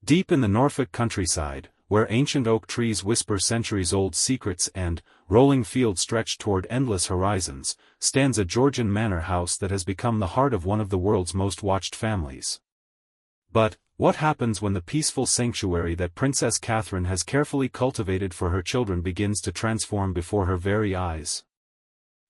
Deep in the Norfolk countryside, where ancient oak trees whisper centuries-old secrets and rolling fields stretch toward endless horizons, stands a Georgian manor house that has become the heart of one of the world's most watched families. But, what happens when the peaceful sanctuary that Princess Catherine has carefully cultivated for her children begins to transform before her very eyes?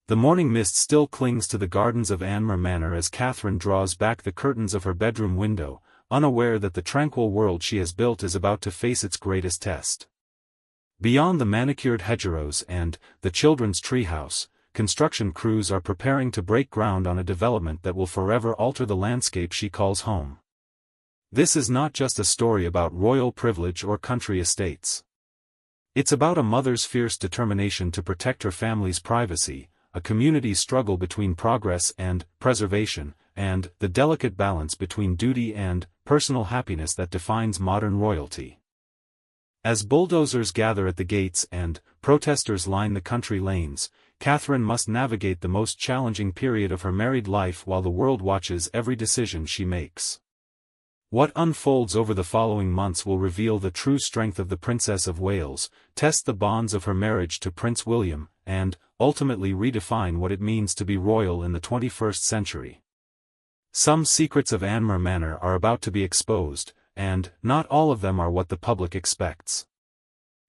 The morning mist still clings to the gardens of Anmer Manor as Catherine draws back the curtains of her bedroom window, unaware that the tranquil world she has built is about to face its greatest test. Beyond the manicured hedgerows and the children's treehouse, construction crews are preparing to break ground on a development that will forever alter the landscape she calls home. This is not just a story about royal privilege or country estates. It's about a mother's fierce determination to protect her family's privacy, a community's struggle between progress and preservation, and the delicate balance between duty and personal happiness that defines modern royalty. As bulldozers gather at the gates and protesters line the country lanes, Catherine must navigate the most challenging period of her married life while the world watches every decision she makes. What unfolds over the following months will reveal the true strength of the Princess of Wales, test the bonds of her marriage to Prince William, and ultimately redefine what it means to be royal in the 21st century. Some secrets of Anmer Manor are about to be exposed, and not all of them are what the public expects.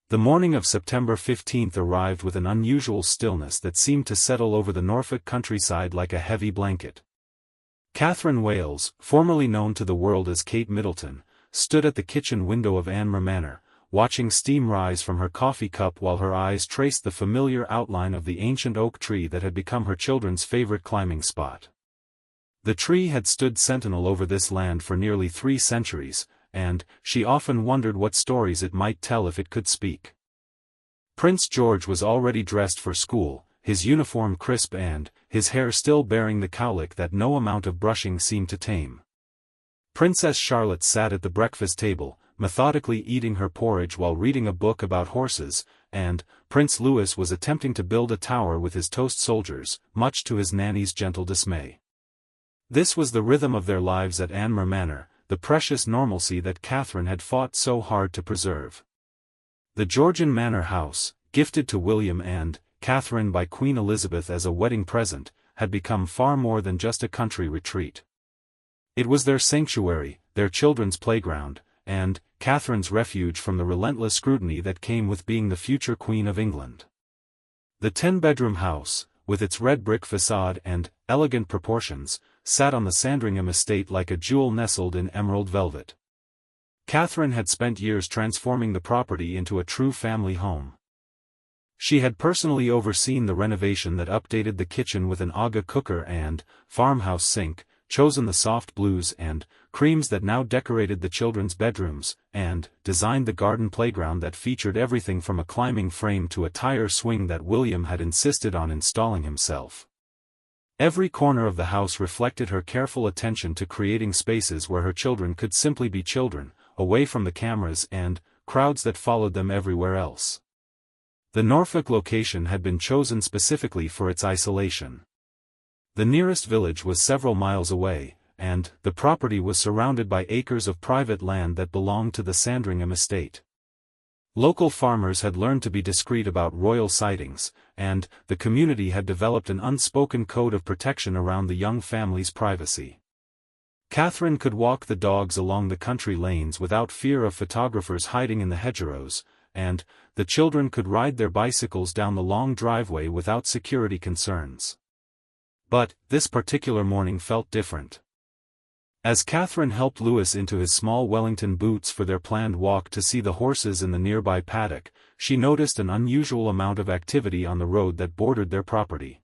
The morning of September 15 arrived with an unusual stillness that seemed to settle over the Norfolk countryside like a heavy blanket. Catherine Wales, formerly known to the world as Kate Middleton, stood at the kitchen window of Anmer Manor, watching steam rise from her coffee cup while her eyes traced the familiar outline of the ancient oak tree that had become her children's favorite climbing spot. The tree had stood sentinel over this land for nearly 3 centuries, and she often wondered what stories it might tell if it could speak. Prince George was already dressed for school, his uniform crisp and his hair still bearing the cowlick that no amount of brushing seemed to tame. Princess Charlotte sat at the breakfast table, methodically eating her porridge while reading a book about horses, and Prince Louis was attempting to build a tower with his toast soldiers, much to his nanny's gentle dismay. This was the rhythm of their lives at Anmer Manor, the precious normalcy that Catherine had fought so hard to preserve. The Georgian manor house, gifted to William and Catherine by Queen Elizabeth as a wedding present, had become far more than just a country retreat. It was their sanctuary, their children's playground, and Catherine's refuge from the relentless scrutiny that came with being the future Queen of England. The 10-bedroom house, with its red brick facade and elegant proportions, sat on the Sandringham estate like a jewel nestled in emerald velvet. Catherine had spent years transforming the property into a true family home. She had personally overseen the renovation that updated the kitchen with an Aga cooker and farmhouse sink, chosen the soft blues and creams that now decorated the children's bedrooms, and designed the garden playground that featured everything from a climbing frame to a tire swing that William had insisted on installing himself. Every corner of the house reflected her careful attention to creating spaces where her children could simply be children, away from the cameras and crowds that followed them everywhere else. The Norfolk location had been chosen specifically for its isolation. The nearest village was several miles away, and the property was surrounded by acres of private land that belonged to the Sandringham estate. Local farmers had learned to be discreet about royal sightings, and the community had developed an unspoken code of protection around the young family's privacy. Catherine could walk the dogs along the country lanes without fear of photographers hiding in the hedgerows, and the children could ride their bicycles down the long driveway without security concerns. But this particular morning felt different. As Catherine helped Louis into his small Wellington boots for their planned walk to see the horses in the nearby paddock, she noticed an unusual amount of activity on the road that bordered their property.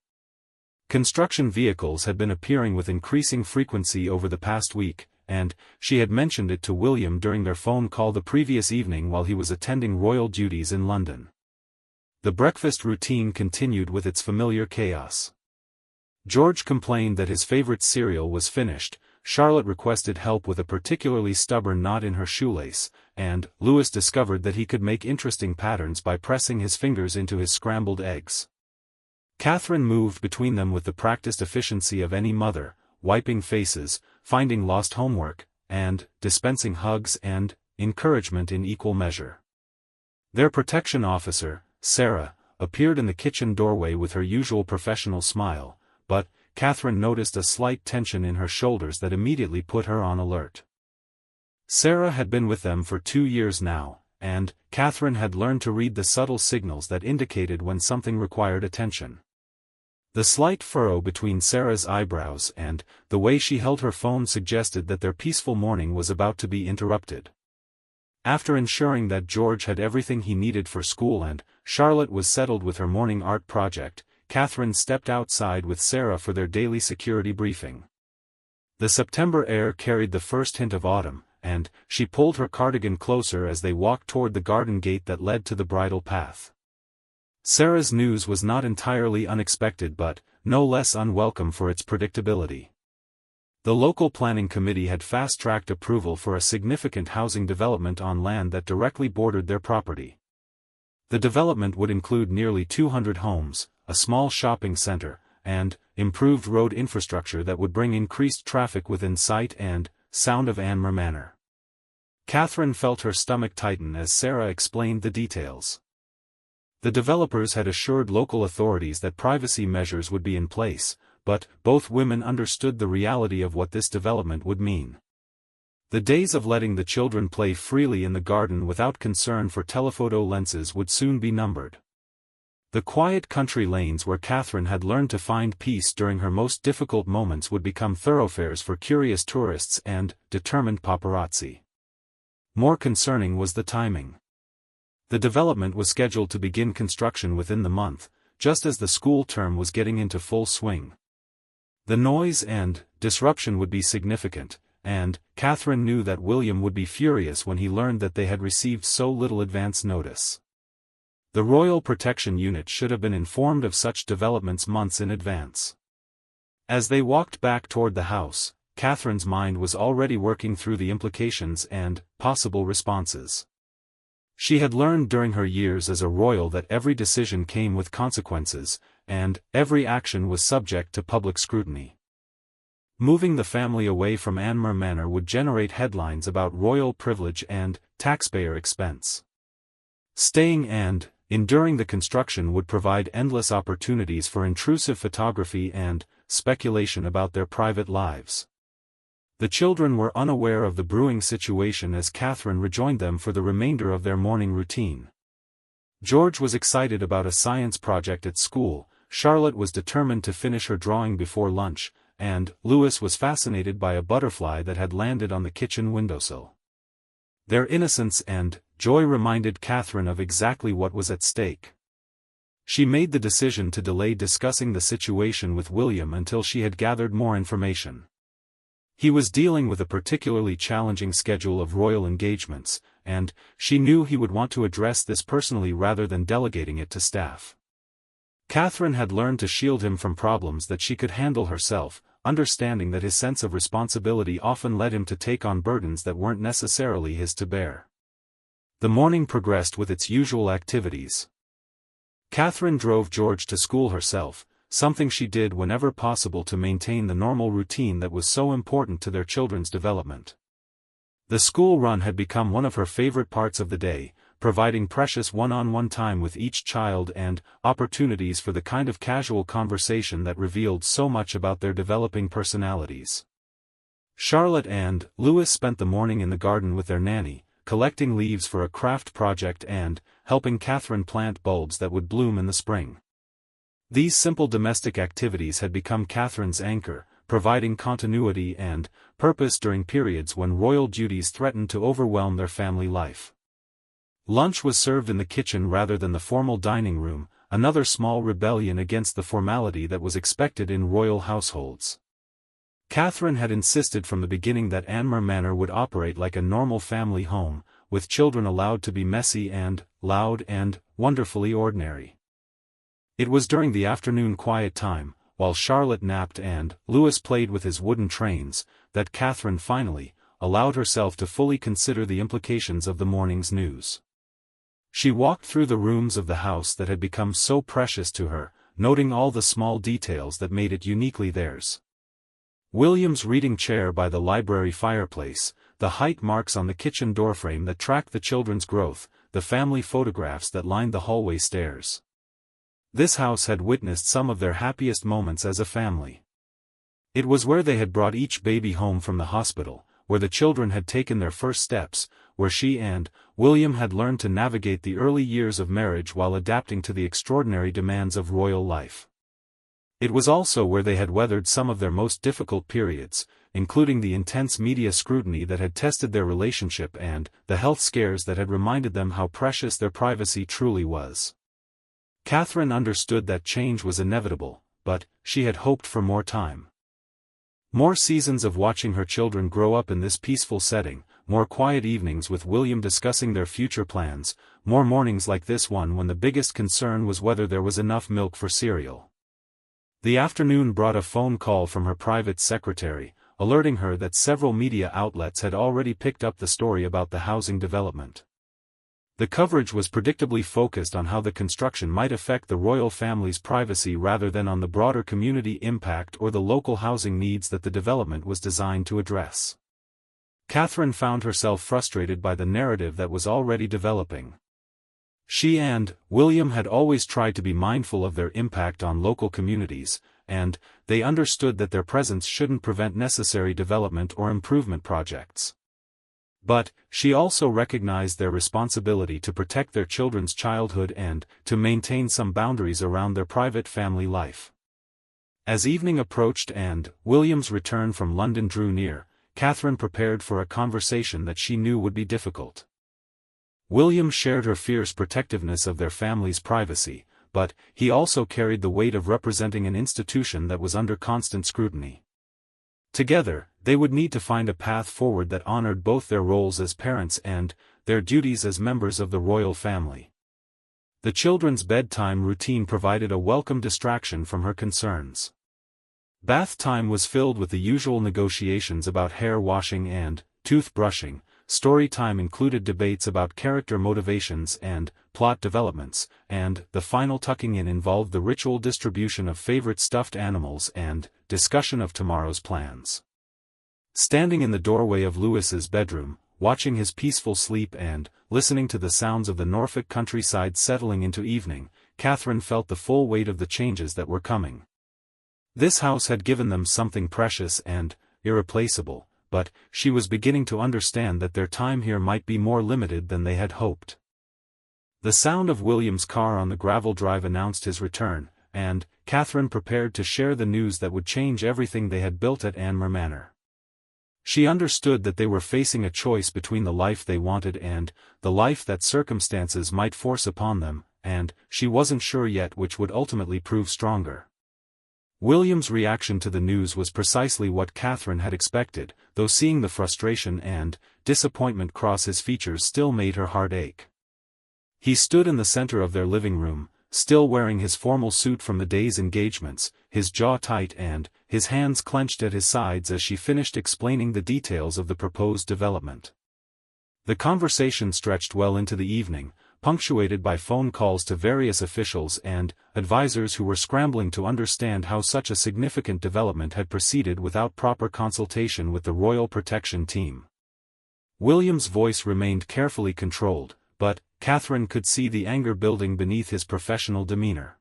Construction vehicles had been appearing with increasing frequency over the past week, and she had mentioned it to William during their phone call the previous evening while he was attending royal duties in London. The breakfast routine continued with its familiar chaos. George complained that his favorite cereal was finished, Charlotte requested help with a particularly stubborn knot in her shoelace, and Louis discovered that he could make interesting patterns by pressing his fingers into his scrambled eggs. Catherine moved between them with the practiced efficiency of any mother, wiping faces, finding lost homework, and dispensing hugs and encouragement in equal measure. Their protection officer, Sarah, appeared in the kitchen doorway with her usual professional smile, but Catherine noticed a slight tension in her shoulders that immediately put her on alert. Sarah had been with them for 2 years now, and Catherine had learned to read the subtle signals that indicated when something required attention. The slight furrow between Sarah's eyebrows and the way she held her phone suggested that their peaceful morning was about to be interrupted. After ensuring that George had everything he needed for school and Charlotte was settled with her morning art project, Catherine stepped outside with Sarah for their daily security briefing. The September air carried the first hint of autumn, and she pulled her cardigan closer as they walked toward the garden gate that led to the bridle path. Sarah's news was not entirely unexpected but no less unwelcome for its predictability. The local planning committee had fast-tracked approval for a significant housing development on land that directly bordered their property. The development would include nearly 200 homes, a small shopping center, and improved road infrastructure that would bring increased traffic within sight and sound of Anmer Manor. Catherine felt her stomach tighten as Sarah explained the details. The developers had assured local authorities that privacy measures would be in place, but both women understood the reality of what this development would mean. The days of letting the children play freely in the garden without concern for telephoto lenses would soon be numbered. The quiet country lanes where Catherine had learned to find peace during her most difficult moments would become thoroughfares for curious tourists and determined paparazzi. More concerning was the timing. The development was scheduled to begin construction within the month, just as the school term was getting into full swing. The noise and disruption would be significant, and Catherine knew that William would be furious when he learned that they had received so little advance notice. The Royal Protection Unit should have been informed of such developments months in advance. As they walked back toward the house, Catherine's mind was already working through the implications and possible responses. She had learned during her years as a royal that every decision came with consequences, and every action was subject to public scrutiny. Moving the family away from Anmer Manor would generate headlines about royal privilege and taxpayer expense. Staying and enduring the construction would provide endless opportunities for intrusive photography and speculation about their private lives. The children were unaware of the brewing situation as Catherine rejoined them for the remainder of their morning routine. George was excited about a science project at school, Charlotte was determined to finish her drawing before lunch, and Louis was fascinated by a butterfly that had landed on the kitchen windowsill. Their innocence and joy reminded Catherine of exactly what was at stake. She made the decision to delay discussing the situation with William until she had gathered more information. He was dealing with a particularly challenging schedule of royal engagements, and she knew he would want to address this personally rather than delegating it to staff. Catherine had learned to shield him from problems that she could handle herself, understanding that his sense of responsibility often led him to take on burdens that weren't necessarily his to bear. The morning progressed with its usual activities. Catherine drove George to school herself, something she did whenever possible to maintain the normal routine that was so important to their children's development. The school run had become one of her favorite parts of the day, providing precious one-on-one time with each child and opportunities for the kind of casual conversation that revealed so much about their developing personalities. Charlotte and Louis spent the morning in the garden with their nanny, collecting leaves for a craft project and helping Catherine plant bulbs that would bloom in the spring. These simple domestic activities had become Catherine's anchor, providing continuity and purpose during periods when royal duties threatened to overwhelm their family life. Lunch was served in the kitchen rather than the formal dining room, another small rebellion against the formality that was expected in royal households. Catherine had insisted from the beginning that Anmer Manor would operate like a normal family home, with children allowed to be messy and loud and wonderfully ordinary. It was during the afternoon quiet time, while Charlotte napped and Louis played with his wooden trains, that Catherine finally allowed herself to fully consider the implications of the morning's news. She walked through the rooms of the house that had become so precious to her, noting all the small details that made it uniquely theirs. William's reading chair by the library fireplace, the height marks on the kitchen doorframe that tracked the children's growth, the family photographs that lined the hallway stairs. This house had witnessed some of their happiest moments as a family. It was where they had brought each baby home from the hospital, where the children had taken their first steps, where she and William had learned to navigate the early years of marriage while adapting to the extraordinary demands of royal life. It was also where they had weathered some of their most difficult periods, including the intense media scrutiny that had tested their relationship and the health scares that had reminded them how precious their privacy truly was. Catherine understood that change was inevitable, but she had hoped for more time. More seasons of watching her children grow up in this peaceful setting, more quiet evenings with William discussing their future plans, more mornings like this one when the biggest concern was whether there was enough milk for cereal. The afternoon brought a phone call from her private secretary, alerting her that several media outlets had already picked up the story about the housing development. The coverage was predictably focused on how the construction might affect the royal family's privacy rather than on the broader community impact or the local housing needs that the development was designed to address. Catherine found herself frustrated by the narrative that was already developing. She and William had always tried to be mindful of their impact on local communities, and they understood that their presence shouldn't prevent necessary development or improvement projects. But she also recognized their responsibility to protect their children's childhood and to maintain some boundaries around their private family life. As evening approached and William's return from London drew near, Catherine prepared for a conversation that she knew would be difficult. William shared her fierce protectiveness of their family's privacy, but he also carried the weight of representing an institution that was under constant scrutiny. Together, they would need to find a path forward that honored both their roles as parents and their duties as members of the royal family. The children's bedtime routine provided a welcome distraction from her concerns. Bath time was filled with the usual negotiations about hair washing and toothbrushing. Story time included debates about character motivations and plot developments, and the final tucking in involved the ritual distribution of favorite stuffed animals and discussion of tomorrow's plans. Standing in the doorway of Louis's bedroom, watching his peaceful sleep and listening to the sounds of the Norfolk countryside settling into evening, Catherine felt the full weight of the changes that were coming. This house had given them something precious and irreplaceable, but she was beginning to understand that their time here might be more limited than they had hoped. The sound of William's car on the gravel drive announced his return, and Catherine prepared to share the news that would change everything they had built at Anmer Manor. She understood that they were facing a choice between the life they wanted and the life that circumstances might force upon them, and she wasn't sure yet which would ultimately prove stronger. William's reaction to the news was precisely what Catherine had expected, though seeing the frustration and disappointment cross his features still made her heart ache. He stood in the center of their living room, still wearing his formal suit from the day's engagements, his jaw tight and his hands clenched at his sides as she finished explaining the details of the proposed development. The conversation stretched well into the evening, punctuated by phone calls to various officials and advisors who were scrambling to understand how such a significant development had proceeded without proper consultation with the Royal Protection Team. William's voice remained carefully controlled, but Catherine could see the anger building beneath his professional demeanor.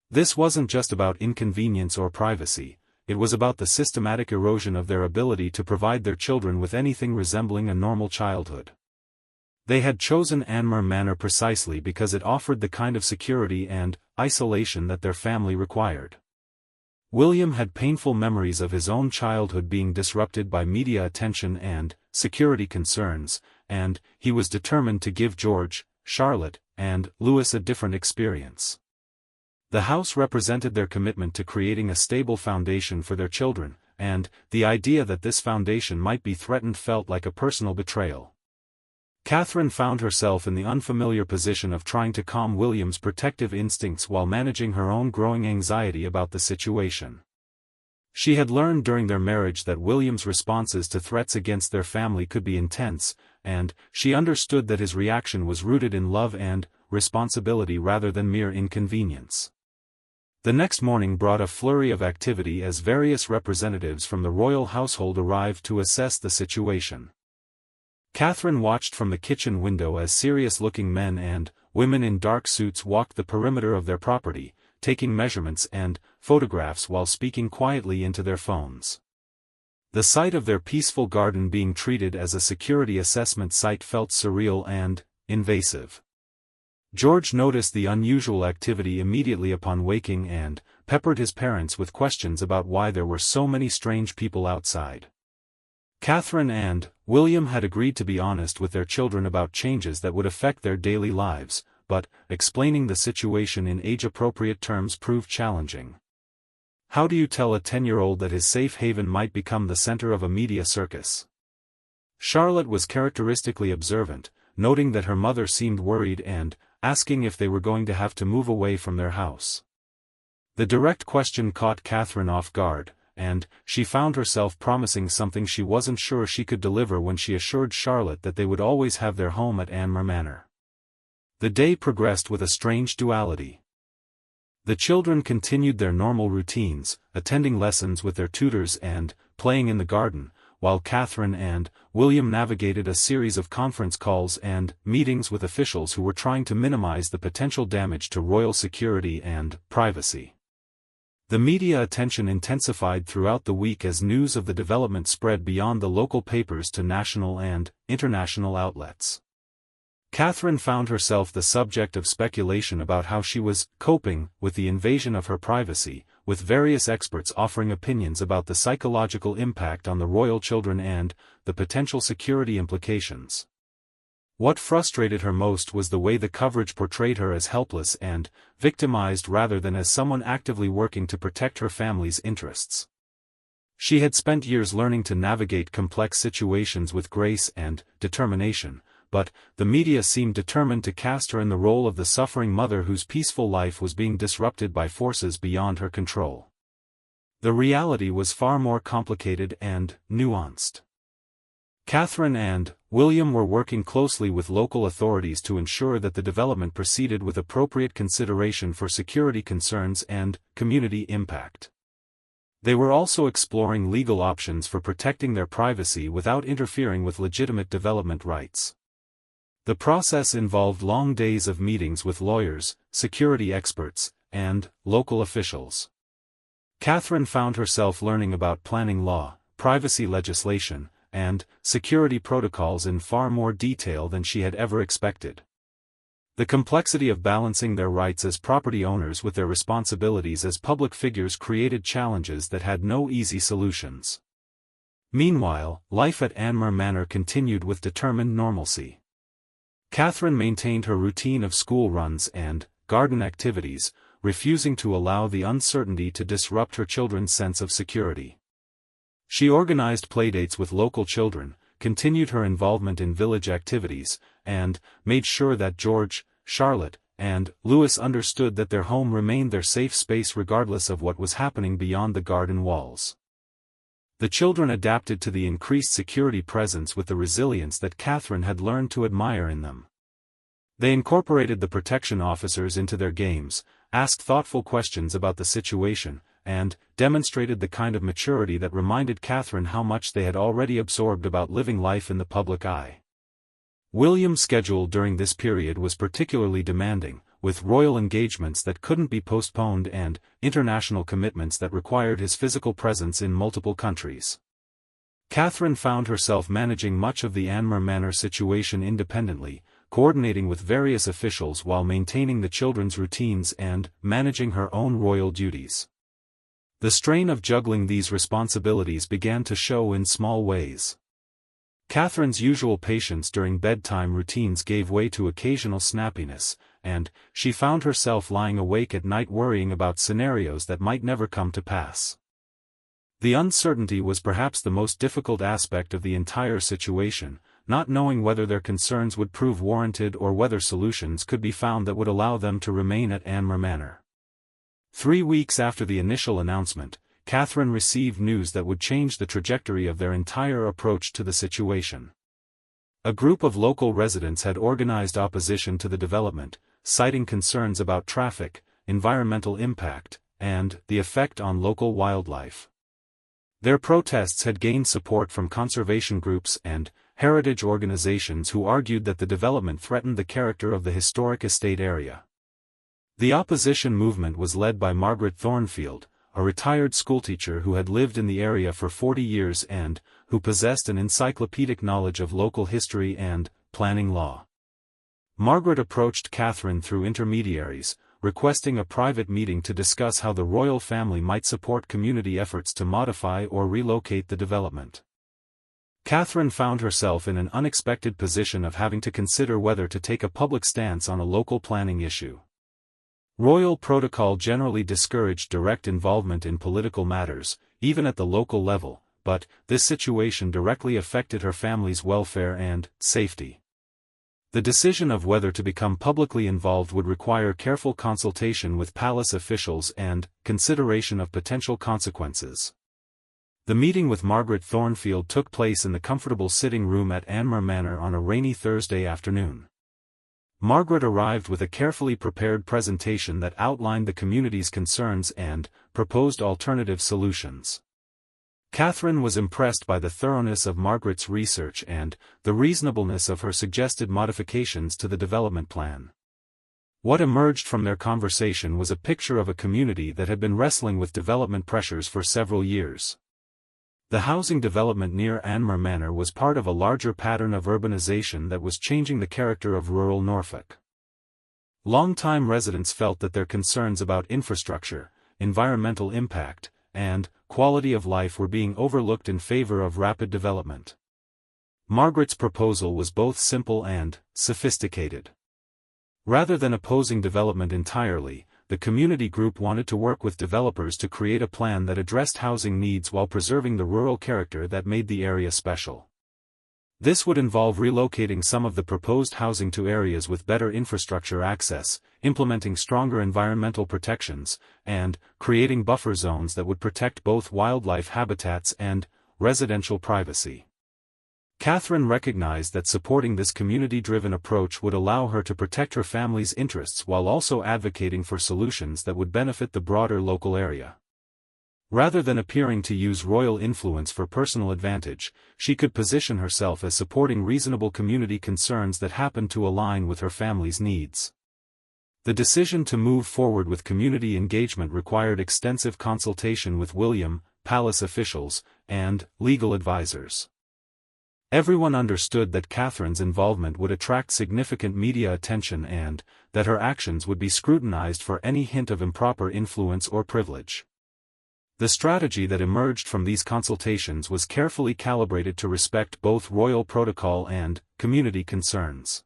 This wasn't just about inconvenience or privacy, it was about the systematic erosion of their ability to provide their children with anything resembling a normal childhood. They had chosen Anmer Manor precisely because it offered the kind of security and isolation that their family required. William had painful memories of his own childhood being disrupted by media attention and security concerns, and he was determined to give George, Charlotte, and Louis a different experience. The house represented their commitment to creating a stable foundation for their children, and the idea that this foundation might be threatened felt like a personal betrayal. Catherine found herself in the unfamiliar position of trying to calm William's protective instincts while managing her own growing anxiety about the situation. She had learned during their marriage that William's responses to threats against their family could be intense, and she understood that his reaction was rooted in love and responsibility rather than mere inconvenience. The next morning brought a flurry of activity as various representatives from the royal household arrived to assess the situation. Catherine watched from the kitchen window as serious-looking men and women in dark suits walked the perimeter of their property, taking measurements and photographs while speaking quietly into their phones. The sight of their peaceful garden being treated as a security assessment site felt surreal and invasive. George noticed the unusual activity immediately upon waking and peppered his parents with questions about why there were so many strange people outside. Catherine and William had agreed to be honest with their children about changes that would affect their daily lives, but explaining the situation in age-appropriate terms proved challenging. How do you tell a 10-year-old that his safe haven might become the center of a media circus? Charlotte was characteristically observant, noting that her mother seemed worried and asking if they were going to have to move away from their house. The direct question caught Catherine off guard, and she found herself promising something she wasn't sure she could deliver when she assured Charlotte that they would always have their home at Anmer Manor. The day progressed with a strange duality. The children continued their normal routines, attending lessons with their tutors and playing in the garden, while Catherine and William navigated a series of conference calls and meetings with officials who were trying to minimize the potential damage to royal security and privacy. The media attention intensified throughout the week as news of the development spread beyond the local papers to national and international outlets. Catherine found herself the subject of speculation about how she was coping with the invasion of her privacy, with various experts offering opinions about the psychological impact on the royal children and the potential security implications. What frustrated her most was the way the coverage portrayed her as helpless and victimized rather than as someone actively working to protect her family's interests. She had spent years learning to navigate complex situations with grace and determination, but the media seemed determined to cast her in the role of the suffering mother whose peaceful life was being disrupted by forces beyond her control. The reality was far more complicated and nuanced. Catherine and William were working closely with local authorities to ensure that the development proceeded with appropriate consideration for security concerns and community impact. They were also exploring legal options for protecting their privacy without interfering with legitimate development rights. The process involved long days of meetings with lawyers, security experts, and local officials. Catherine found herself learning about planning law, privacy legislation, and security protocols in far more detail than she had ever expected. The complexity of balancing their rights as property owners with their responsibilities as public figures created challenges that had no easy solutions. Meanwhile, life at Anmer Manor continued with determined normalcy. Catherine maintained her routine of school runs and garden activities, refusing to allow the uncertainty to disrupt her children's sense of security. She organized playdates with local children, continued her involvement in village activities, and made sure that George, Charlotte, and Louis understood that their home remained their safe space regardless of what was happening beyond the garden walls. The children adapted to the increased security presence with the resilience that Catherine had learned to admire in them. They incorporated the protection officers into their games, asked thoughtful questions about the situation, and demonstrated the kind of maturity that reminded Catherine how much they had already absorbed about living life in the public eye. William's schedule during this period was particularly demanding, with royal engagements that couldn't be postponed and international commitments that required his physical presence in multiple countries. Catherine found herself managing much of the Anmer Manor situation independently, coordinating with various officials while maintaining the children's routines and managing her own royal duties. The strain of juggling these responsibilities began to show in small ways. Catherine's usual patience during bedtime routines gave way to occasional snappiness, and she found herself lying awake at night worrying about scenarios that might never come to pass. The uncertainty was perhaps the most difficult aspect of the entire situation, not knowing whether their concerns would prove warranted or whether solutions could be found that would allow them to remain at Anmer Manor. 3 weeks after the initial announcement, Catherine received news that would change the trajectory of their entire approach to the situation. A group of local residents had organized opposition to the development, citing concerns about traffic, environmental impact, and the effect on local wildlife. Their protests had gained support from conservation groups and heritage organizations who argued that the development threatened the character of the historic estate area. The opposition movement was led by Margaret Thornfield, a retired schoolteacher who had lived in the area for 40 years and who possessed an encyclopedic knowledge of local history and planning law. Margaret approached Catherine through intermediaries, requesting a private meeting to discuss how the royal family might support community efforts to modify or relocate the development. Catherine found herself in an unexpected position of having to consider whether to take a public stance on a local planning issue. Royal protocol generally discouraged direct involvement in political matters, even at the local level, but this situation directly affected her family's welfare and safety. The decision of whether to become publicly involved would require careful consultation with palace officials and consideration of potential consequences. The meeting with Margaret Thornfield took place in the comfortable sitting room at Anmer Manor on a rainy Thursday afternoon. Margaret arrived with a carefully prepared presentation that outlined the community's concerns and proposed alternative solutions. Catherine was impressed by the thoroughness of Margaret's research and the reasonableness of her suggested modifications to the development plan. What emerged from their conversation was a picture of a community that had been wrestling with development pressures for several years. The housing development near Anmer Manor was part of a larger pattern of urbanization that was changing the character of rural Norfolk. Longtime residents felt that their concerns about infrastructure, environmental impact, and quality of life were being overlooked in favor of rapid development. Margaret's proposal was both simple and sophisticated. Rather than opposing development entirely, the community group wanted to work with developers to create a plan that addressed housing needs while preserving the rural character that made the area special. This would involve relocating some of the proposed housing to areas with better infrastructure access, implementing stronger environmental protections, and creating buffer zones that would protect both wildlife habitats and residential privacy. Catherine recognized that supporting this community-driven approach would allow her to protect her family's interests while also advocating for solutions that would benefit the broader local area. Rather than appearing to use royal influence for personal advantage, she could position herself as supporting reasonable community concerns that happened to align with her family's needs. The decision to move forward with community engagement required extensive consultation with William, palace officials, and legal advisors. Everyone understood that Catherine's involvement would attract significant media attention and that her actions would be scrutinized for any hint of improper influence or privilege. The strategy that emerged from these consultations was carefully calibrated to respect both royal protocol and community concerns.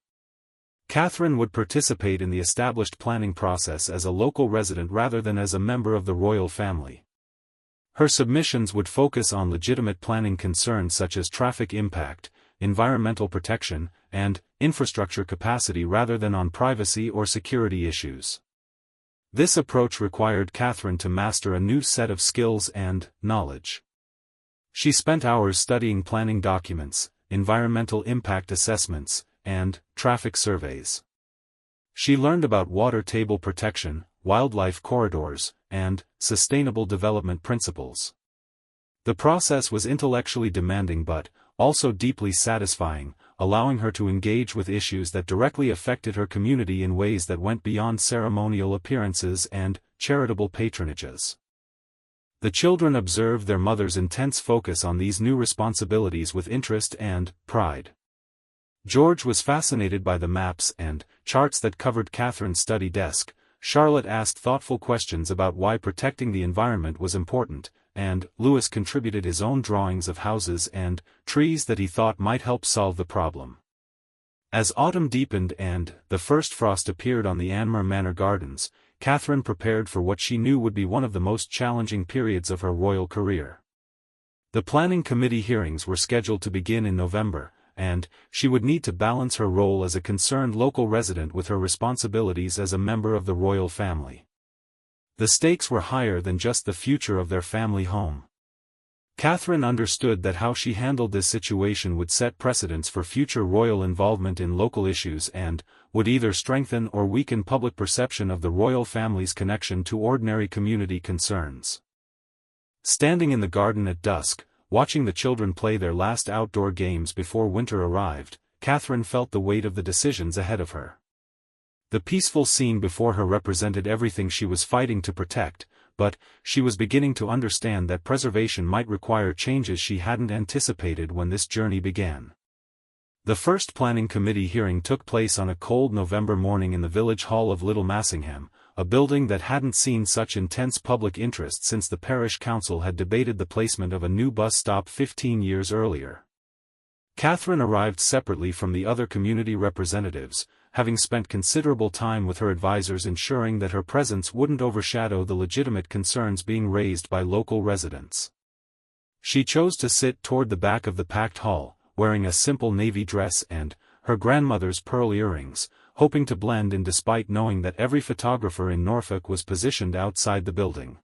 Catherine would participate in the established planning process as a local resident rather than as a member of the royal family. Her submissions would focus on legitimate planning concerns such as traffic impact, environmental protection, and infrastructure capacity rather than on privacy or security issues. This approach required Catherine to master a new set of skills and knowledge. She spent hours studying planning documents, environmental impact assessments, and traffic surveys. She learned about water table protection, wildlife corridors, and sustainable development principles. The process was intellectually demanding but also deeply satisfying, allowing her to engage with issues that directly affected her community in ways that went beyond ceremonial appearances and charitable patronages. The children observed their mother's intense focus on these new responsibilities with interest and pride. George was fascinated by the maps and charts that covered Catherine's study desk. Charlotte asked thoughtful questions about why protecting the environment was important, and Louis contributed his own drawings of houses and trees that he thought might help solve the problem. As autumn deepened and the first frost appeared on the Anmer Manor gardens, Catherine prepared for what she knew would be one of the most challenging periods of her royal career. The planning committee hearings were scheduled to begin in November, and she would need to balance her role as a concerned local resident with her responsibilities as a member of the royal family. The stakes were higher than just the future of their family home. Catherine understood that how she handled this situation would set precedents for future royal involvement in local issues and would either strengthen or weaken public perception of the royal family's connection to ordinary community concerns. Standing in the garden at dusk, watching the children play their last outdoor games before winter arrived, Catherine felt the weight of the decisions ahead of her. The peaceful scene before her represented everything she was fighting to protect, but she was beginning to understand that preservation might require changes she hadn't anticipated when this journey began. The first planning committee hearing took place on a cold November morning in the village hall of Little Massingham, a building that hadn't seen such intense public interest since the parish council had debated the placement of a new bus stop 15 years earlier. Catherine arrived separately from the other community representatives, having spent considerable time with her advisors ensuring that her presence wouldn't overshadow the legitimate concerns being raised by local residents. She chose to sit toward the back of the packed hall, wearing a simple navy dress and her grandmother's pearl earrings, hoping to blend in despite knowing that every photographer in Norfolk was positioned outside the building.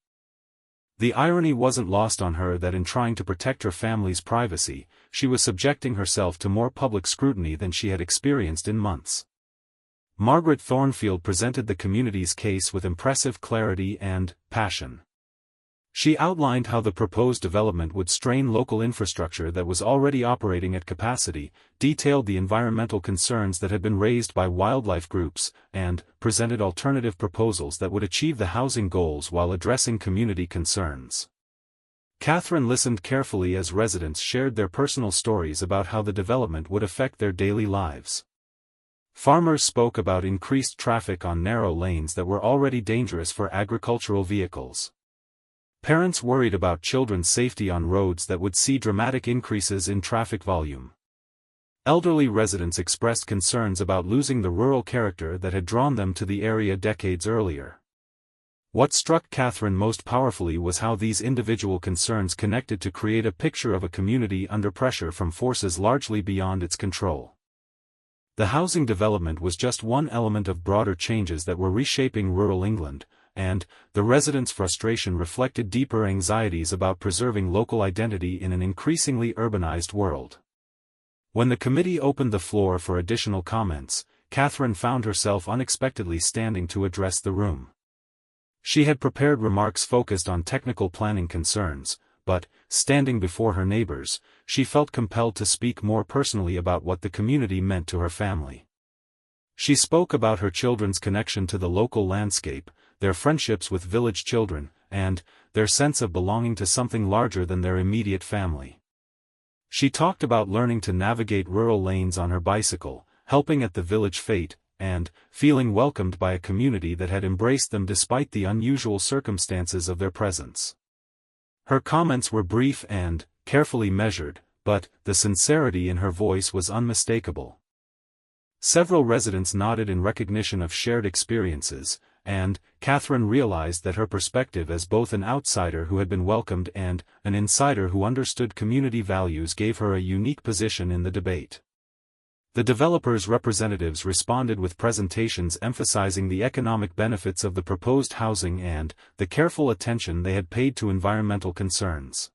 The irony wasn't lost on her that in trying to protect her family's privacy, she was subjecting herself to more public scrutiny than she had experienced in months. Margaret Thornfield presented the community's case with impressive clarity and passion. She outlined how the proposed development would strain local infrastructure that was already operating at capacity, detailed the environmental concerns that had been raised by wildlife groups, and presented alternative proposals that would achieve the housing goals while addressing community concerns. Catherine listened carefully as residents shared their personal stories about how the development would affect their daily lives. Farmers spoke about increased traffic on narrow lanes that were already dangerous for agricultural vehicles. Parents worried about children's safety on roads that would see dramatic increases in traffic volume. Elderly residents expressed concerns about losing the rural character that had drawn them to the area decades earlier. What struck Catherine most powerfully was how these individual concerns connected to create a picture of a community under pressure from forces largely beyond its control. The housing development was just one element of broader changes that were reshaping rural England, and the residents' frustration reflected deeper anxieties about preserving local identity in an increasingly urbanized world. When the committee opened the floor for additional comments, Catherine found herself unexpectedly standing to address the room. She had prepared remarks focused on technical planning concerns, but, standing before her neighbors, she felt compelled to speak more personally about what the community meant to her family. She spoke about her children's connection to the local landscape, their friendships with village children, and their sense of belonging to something larger than their immediate family. She talked about learning to navigate rural lanes on her bicycle, helping at the village fete, and feeling welcomed by a community that had embraced them despite the unusual circumstances of their presence. Her comments were brief and carefully measured, but the sincerity in her voice was unmistakable. Several residents nodded in recognition of shared experiences, and Catherine realized that her perspective as both an outsider who had been welcomed and an insider who understood community values gave her a unique position in the debate. The developers' representatives responded with presentations emphasizing the economic benefits of the proposed housing and the careful attention they had paid to environmental concerns.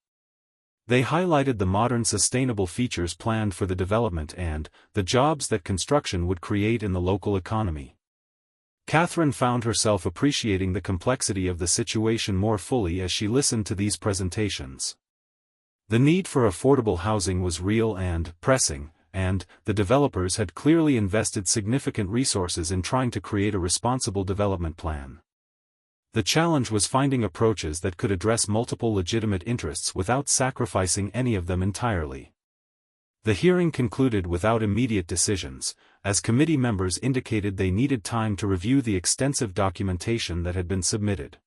They highlighted the modern sustainable features planned for the development and the jobs that construction would create in the local economy. Catherine found herself appreciating the complexity of the situation more fully as she listened to these presentations. The need for affordable housing was real and pressing, and the developers had clearly invested significant resources in trying to create a responsible development plan. The challenge was finding approaches that could address multiple legitimate interests without sacrificing any of them entirely. The hearing concluded without immediate decisions, as committee members indicated they needed time to review the extensive documentation that had been submitted.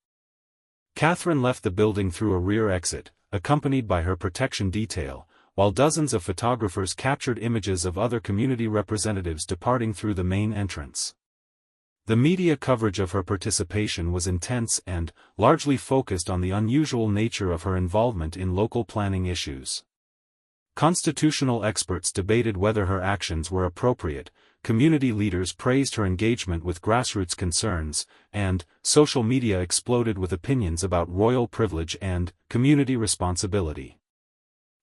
Catherine left the building through a rear exit, accompanied by her protection detail, while dozens of photographers captured images of other community representatives departing through the main entrance. The media coverage of her participation was intense and largely focused on the unusual nature of her involvement in local planning issues. Constitutional experts debated whether her actions were appropriate, community leaders praised her engagement with grassroots concerns, and social media exploded with opinions about royal privilege and community responsibility.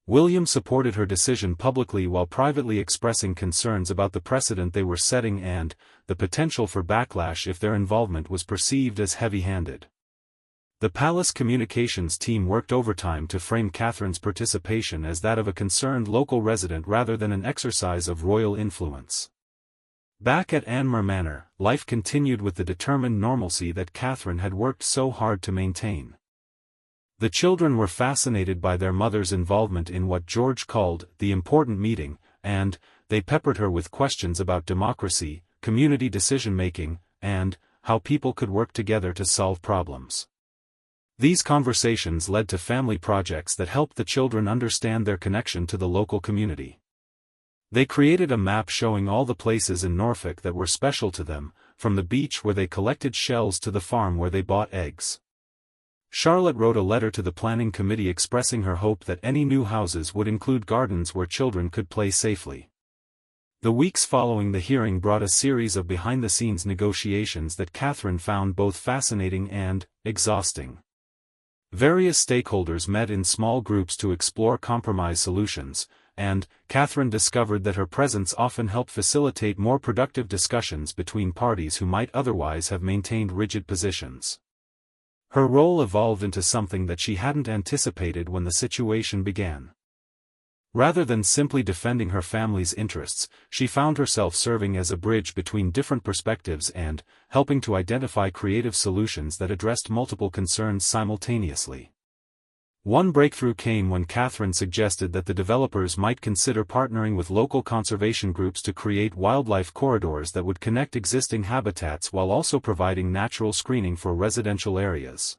William supported her decision publicly while privately expressing concerns about the precedent they were setting and the potential for backlash if their involvement was perceived as heavy-handed. The palace communications team worked overtime to frame Catherine's participation as that of a concerned local resident rather than an exercise of royal influence. Back at Anmer Manor, life continued with the determined normalcy that Catherine had worked so hard to maintain. The children were fascinated by their mother's involvement in what George called the important meeting, and they peppered her with questions about democracy, community decision-making, and how people could work together to solve problems. These conversations led to family projects that helped the children understand their connection to the local community. They created a map showing all the places in Norfolk that were special to them, from the beach where they collected shells to the farm where they bought eggs. Charlotte wrote a letter to the planning committee expressing her hope that any new houses would include gardens where children could play safely. The weeks following the hearing brought a series of behind-the-scenes negotiations that Catherine found both fascinating and exhausting. Various stakeholders met in small groups to explore compromise solutions, and Catherine discovered that her presence often helped facilitate more productive discussions between parties who might otherwise have maintained rigid positions. Her role evolved into something that she hadn't anticipated when the situation began. Rather than simply defending her family's interests, she found herself serving as a bridge between different perspectives and helping to identify creative solutions that addressed multiple concerns simultaneously. One breakthrough came when Catherine suggested that the developers might consider partnering with local conservation groups to create wildlife corridors that would connect existing habitats while also providing natural screening for residential areas.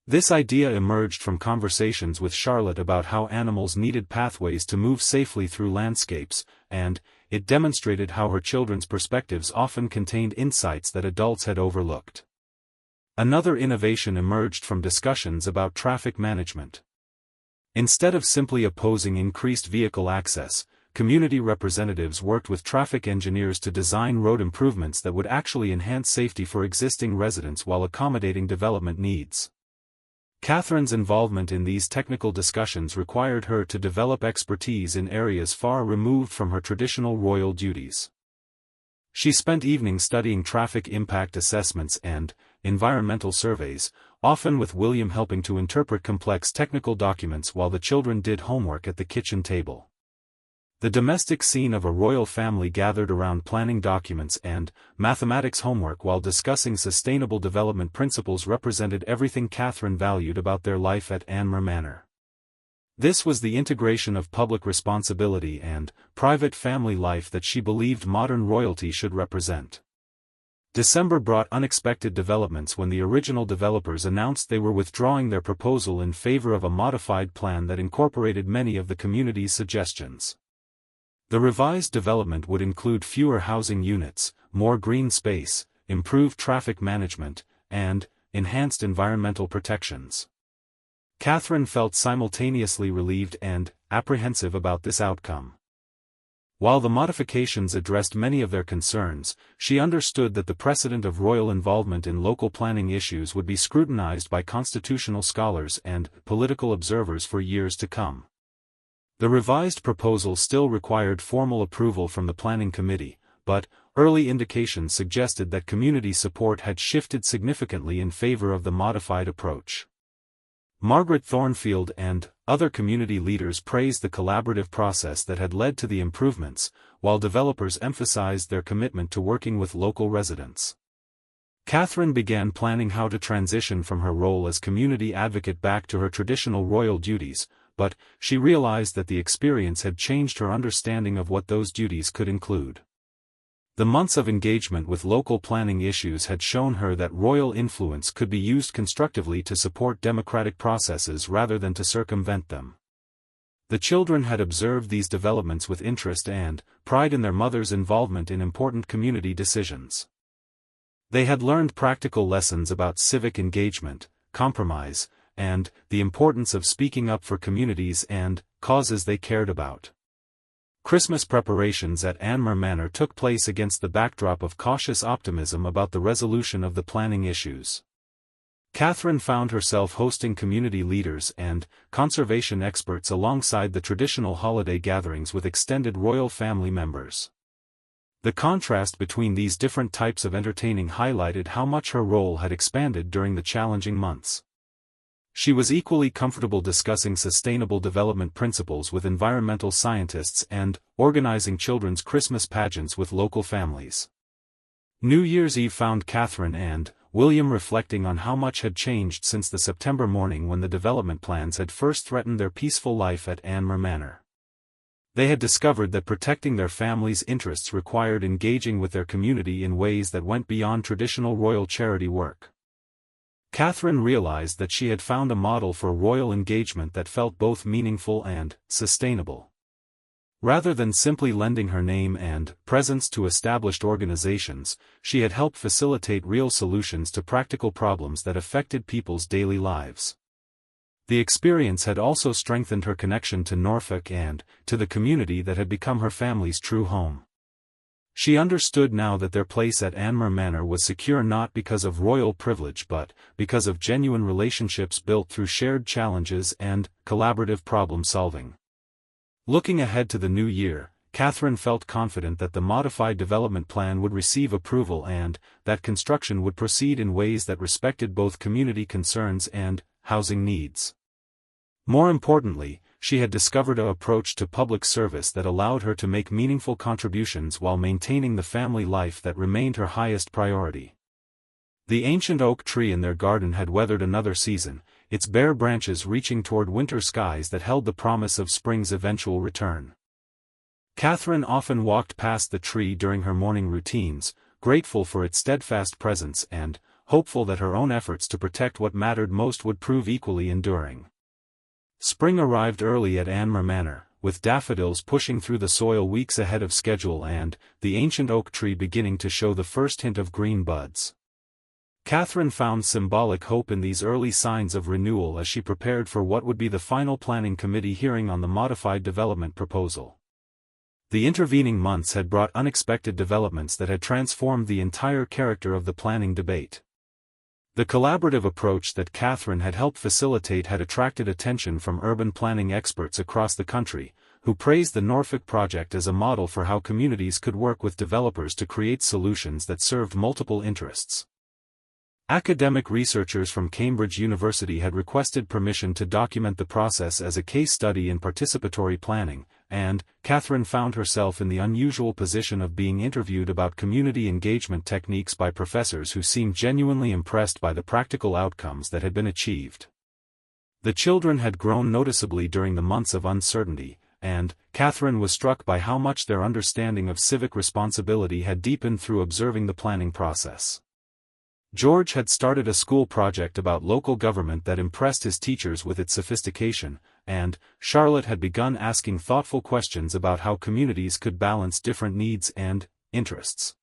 This idea emerged from conversations with Charlotte about how animals needed pathways to move safely through landscapes, and it demonstrated how her children's perspectives often contained insights that adults had overlooked. Another innovation emerged from discussions about traffic management. Instead of simply opposing increased vehicle access, community representatives worked with traffic engineers to design road improvements that would actually enhance safety for existing residents while accommodating development needs. Catherine's involvement in these technical discussions required her to develop expertise in areas far removed from her traditional royal duties. She spent evenings studying traffic impact assessments and environmental surveys, often with William helping to interpret complex technical documents while the children did homework at the kitchen table. The domestic scene of a royal family gathered around planning documents and mathematics homework while discussing sustainable development principles represented everything Catherine valued about their life at Anmer Manor. This was the integration of public responsibility and private family life that she believed modern royalty should represent. December brought unexpected developments when the original developers announced they were withdrawing their proposal in favor of a modified plan that incorporated many of the community's suggestions. The revised development would include fewer housing units, more green space, improved traffic management, and enhanced environmental protections. Catherine felt simultaneously relieved and apprehensive about this outcome. While the modifications addressed many of their concerns, she understood that the precedent of royal involvement in local planning issues would be scrutinized by constitutional scholars and political observers for years to come. The revised proposal still required formal approval from the planning committee, but early indications suggested that community support had shifted significantly in favor of the modified approach. Margaret Thornfield and other community leaders praised the collaborative process that had led to the improvements, while developers emphasized their commitment to working with local residents. Catherine began planning how to transition from her role as community advocate back to her traditional royal duties, but she realized that the experience had changed her understanding of what those duties could include. The months of engagement with local planning issues had shown her that royal influence could be used constructively to support democratic processes rather than to circumvent them. The children had observed these developments with interest and pride in their mother's involvement in important community decisions. They had learned practical lessons about civic engagement, compromise, and the importance of speaking up for communities and causes they cared about. Christmas preparations at Anmer Manor took place against the backdrop of cautious optimism about the resolution of the planning issues. Catherine found herself hosting community leaders and conservation experts alongside the traditional holiday gatherings with extended royal family members. The contrast between these different types of entertaining highlighted how much her role had expanded during the challenging months. She was equally comfortable discussing sustainable development principles with environmental scientists and organizing children's Christmas pageants with local families. New Year's Eve found Catherine and William reflecting on how much had changed since the September morning when the development plans had first threatened their peaceful life at Anmer Manor. They had discovered that protecting their family's interests required engaging with their community in ways that went beyond traditional royal charity work. Catherine realized that she had found a model for royal engagement that felt both meaningful and sustainable. Rather than simply lending her name and presence to established organizations, she had helped facilitate real solutions to practical problems that affected people's daily lives. The experience had also strengthened her connection to Norfolk and to the community that had become her family's true home. She understood now that their place at Anmer Manor was secure not because of royal privilege but because of genuine relationships built through shared challenges and collaborative problem-solving. Looking ahead to the new year, Catherine felt confident that the modified development plan would receive approval and that construction would proceed in ways that respected both community concerns and housing needs. More importantly, she had discovered an approach to public service that allowed her to make meaningful contributions while maintaining the family life that remained her highest priority. The ancient oak tree in their garden had weathered another season, its bare branches reaching toward winter skies that held the promise of spring's eventual return. Catherine often walked past the tree during her morning routines, grateful for its steadfast presence and hopeful that her own efforts to protect what mattered most would prove equally enduring. Spring arrived early at Anmer Manor, with daffodils pushing through the soil weeks ahead of schedule and the ancient oak tree beginning to show the first hint of green buds. Catherine found symbolic hope in these early signs of renewal as she prepared for what would be the final planning committee hearing on the modified development proposal. The intervening months had brought unexpected developments that had transformed the entire character of the planning debate. The collaborative approach that Catherine had helped facilitate had attracted attention from urban planning experts across the country, who praised the Norfolk project as a model for how communities could work with developers to create solutions that served multiple interests. Academic researchers from Cambridge University had requested permission to document the process as a case study in participatory planning, and Catherine found herself in the unusual position of being interviewed about community engagement techniques by professors who seemed genuinely impressed by the practical outcomes that had been achieved. The children had grown noticeably during the months of uncertainty, and Catherine was struck by how much their understanding of civic responsibility had deepened through observing the planning process. George had started a school project about local government that impressed his teachers with its sophistication, and Charlotte had begun asking thoughtful questions about how communities could balance different needs and interests.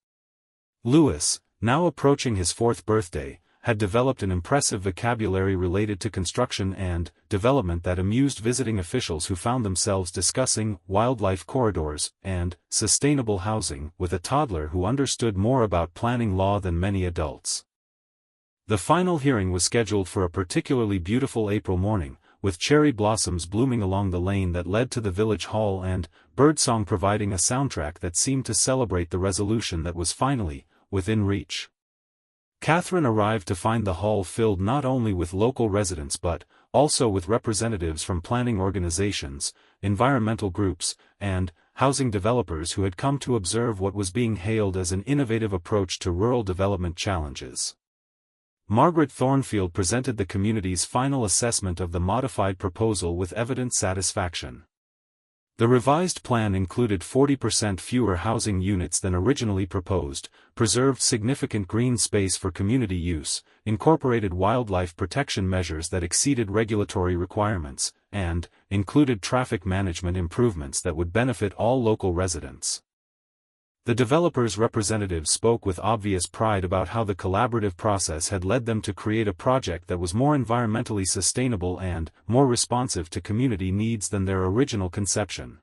Louis, now approaching his 4th birthday, had developed an impressive vocabulary related to construction and development that amused visiting officials who found themselves discussing wildlife corridors and sustainable housing with a toddler who understood more about planning law than many adults. The final hearing was scheduled for a particularly beautiful April morning, with cherry blossoms blooming along the lane that led to the village hall and birdsong providing a soundtrack that seemed to celebrate the resolution that was finally within reach. Catherine arrived to find the hall filled not only with local residents but also with representatives from planning organizations, environmental groups, and housing developers who had come to observe what was being hailed as an innovative approach to rural development challenges. Margaret Thornfield presented the community's final assessment of the modified proposal with evident satisfaction. The revised plan included 40% fewer housing units than originally proposed, preserved significant green space for community use, incorporated wildlife protection measures that exceeded regulatory requirements, and included traffic management improvements that would benefit all local residents. The developers' representatives spoke with obvious pride about how the collaborative process had led them to create a project that was more environmentally sustainable and more responsive to community needs than their original conception.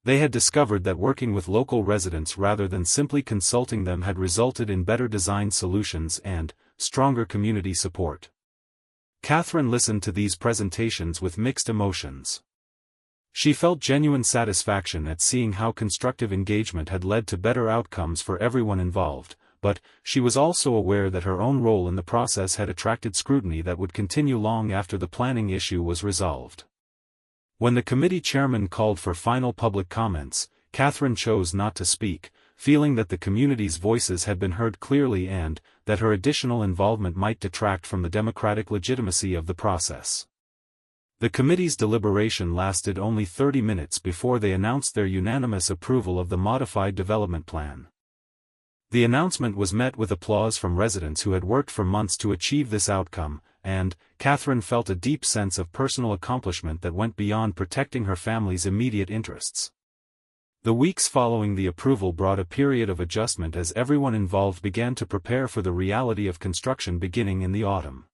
They had discovered that working with local residents rather than simply consulting them had resulted in better designed solutions and stronger community support. Catherine listened to these presentations with mixed emotions. She felt genuine satisfaction at seeing how constructive engagement had led to better outcomes for everyone involved, but she was also aware that her own role in the process had attracted scrutiny that would continue long after the planning issue was resolved. When the committee chairman called for final public comments, Catherine chose not to speak, feeling that the community's voices had been heard clearly and that her additional involvement might detract from the democratic legitimacy of the process. The committee's deliberation lasted only 30 minutes before they announced their unanimous approval of the modified development plan. The announcement was met with applause from residents who had worked for months to achieve this outcome, and Catherine felt a deep sense of personal accomplishment that went beyond protecting her family's immediate interests. The weeks following the approval brought a period of adjustment as everyone involved began to prepare for the reality of construction beginning in the autumn.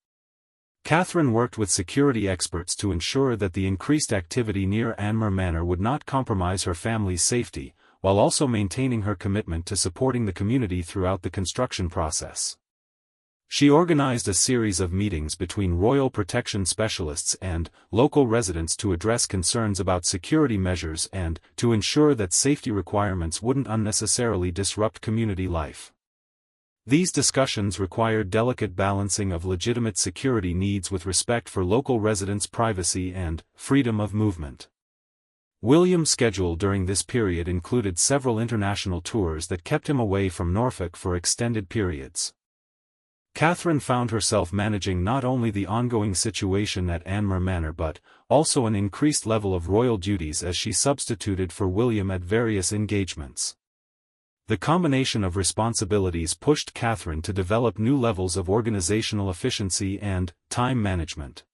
Catherine worked with security experts to ensure that the increased activity near Anmer Manor would not compromise her family's safety, while also maintaining her commitment to supporting the community throughout the construction process. She organized a series of meetings between royal protection specialists and local residents to address concerns about security measures and to ensure that safety requirements wouldn't unnecessarily disrupt community life. These discussions required delicate balancing of legitimate security needs with respect for local residents' privacy and freedom of movement. William's schedule during this period included several international tours that kept him away from Norfolk for extended periods. Catherine found herself managing not only the ongoing situation at Anmer Manor but also an increased level of royal duties as she substituted for William at various engagements. The combination of responsibilities pushed Catherine to develop new levels of organizational efficiency and time management.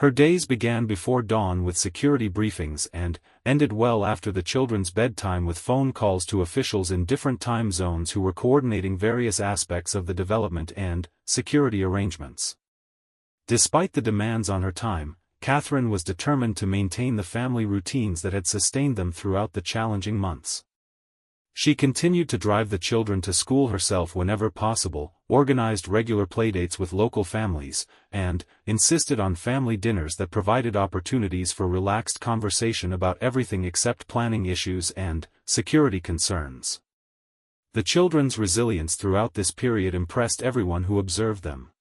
Her days began before dawn with security briefings and ended well after the children's bedtime with phone calls to officials in different time zones who were coordinating various aspects of the development and security arrangements. Despite the demands on her time, Catherine was determined to maintain the family routines that had sustained them throughout the challenging months. She continued to drive the children to school herself whenever possible, organized regular playdates with local families, and insisted on family dinners that provided opportunities for relaxed conversation about everything except planning issues and security concerns. The children's resilience throughout this period impressed everyone who observed them.